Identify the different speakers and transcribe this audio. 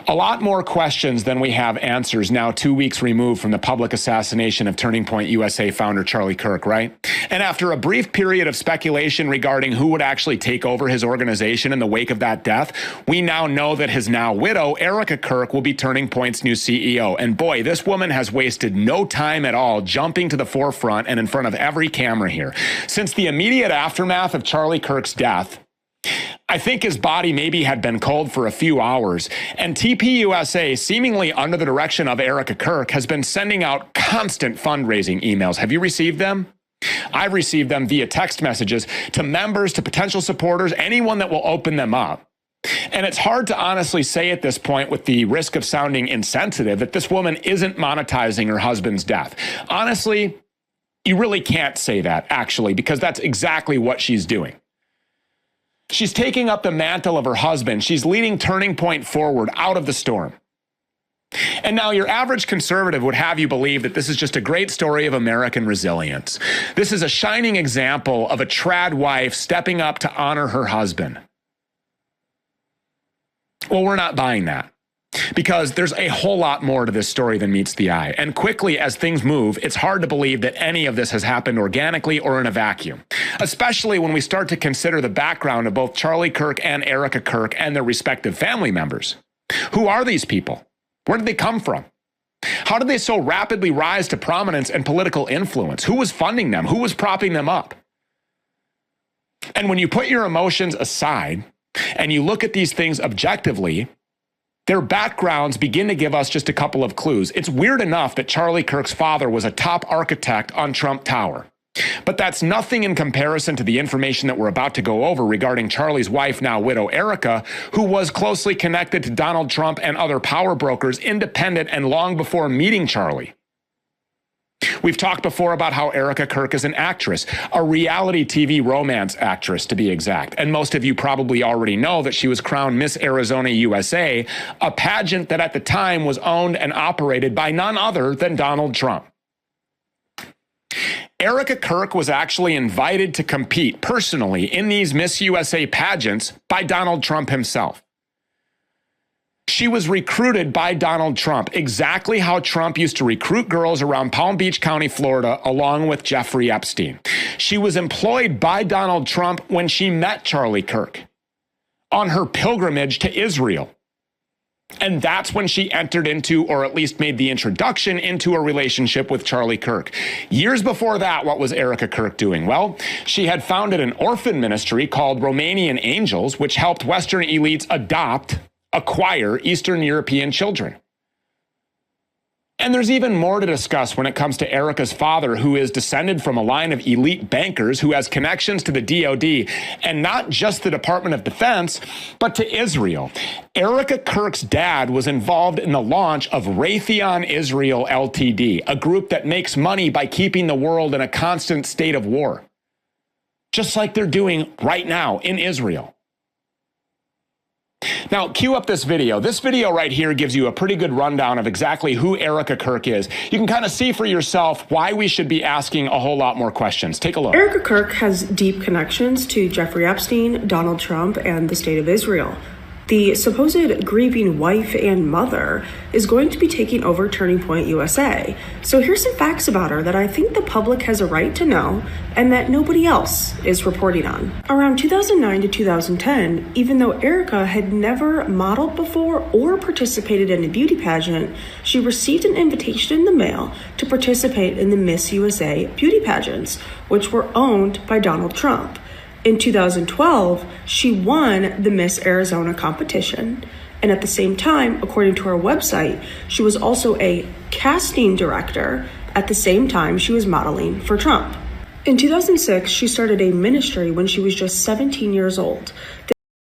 Speaker 1: A lot more questions than we have answers now, 2 weeks removed from the public assassination of Turning Point USA founder Charlie Kirk, right? And after a brief period of speculation regarding who would actually take over his organization in the wake of that death, we now know that his now widow, Erica Kirk, will be Turning Point's new CEO. And boy, this woman has wasted no time at all jumping to the forefront and in front of every camera here. Since the immediate aftermath of Charlie Kirk's death, I think his body maybe had been cold for a few hours, and TPUSA, seemingly under the direction of Erica Kirk, has been sending out constant fundraising emails. Have you received them? I've received them via text messages to members, to potential supporters, anyone that will open them up. And it's hard to honestly say at this point, with the risk of sounding insensitive, that this woman isn't monetizing her husband's death. Honestly, you really can't say that, actually, because that's exactly what she's doing. She's taking up the mantle of her husband. She's leading Turning Point forward out of the storm. And now your average conservative would have you believe that this is just a great story of American resilience. This is a shining example of a trad wife stepping up to honor her husband. Well, we're not buying that, because there's a whole lot more to this story than meets the eye. And quickly as things move, it's hard to believe that any of this has happened organically or in a vacuum, especially when we start to consider the background of both Charlie Kirk and Erica Kirk and their respective family members. Who are these people? Where did they come from? How did they so rapidly rise to prominence and political influence? Who was funding them? Who was propping them up? And when you put your emotions aside and you look at these things objectively, their backgrounds begin to give us just a couple of clues. It's weird enough that Charlie Kirk's father was a top architect on Trump Tower. But that's nothing in comparison to the information that we're about to go over regarding Charlie's wife, now widow Erica, who was closely connected to Donald Trump and other power brokers, independent and long before meeting Charlie. We've talked before about how Erica Kirk is an actress, a reality TV romance actress to be exact. And most of you probably already know that she was crowned Miss Arizona USA, a pageant that at the time was owned and operated by none other than Donald Trump. Erica Kirk was actually invited to compete personally in these Miss USA pageants by Donald Trump himself. She was recruited by Donald Trump, exactly how Trump used to recruit girls around Palm Beach County, Florida, along with Jeffrey Epstein. She was employed by Donald Trump when she met Charlie Kirk on her pilgrimage to Israel. And that's when she entered into, or at least made the introduction into, a relationship with Charlie Kirk. Years before that, what was Erica Kirk doing? Well, she had founded an orphan ministry called Romanian Angels, which helped Western elites acquire Eastern European children. And there's even more to discuss when it comes to Erica's father, who is descended from a line of elite bankers who has connections to the DOD, and not just the Department of Defense, but to Israel. Erica Kirk's dad was involved in the launch of Raytheon Israel Ltd., a group that makes money by keeping the world in a constant state of war, just like they're doing right now in Israel. Now, cue up this video. This video right here gives you a pretty good rundown of exactly who Erica Kirk is. You can kind of see for yourself why we should be asking a whole lot more questions. Take a look.
Speaker 2: Erica Kirk has deep connections to Jeffrey Epstein, Donald Trump, and the state of Israel. The supposed grieving wife and mother is going to be taking over Turning Point USA. So here's some facts about her that I think the public has a right to know and that nobody else is reporting on. Around 2009 to 2010, even though Erica had never modeled before or participated in a beauty pageant, she received an invitation in the mail to participate in the Miss USA beauty pageants, which were owned by Donald Trump. In 2012, she won the Miss Arizona competition. And at the same time, according to her website, she was also a casting director at the same time she was modeling for Trump. In 2006, she started a ministry when she was just 17 years old.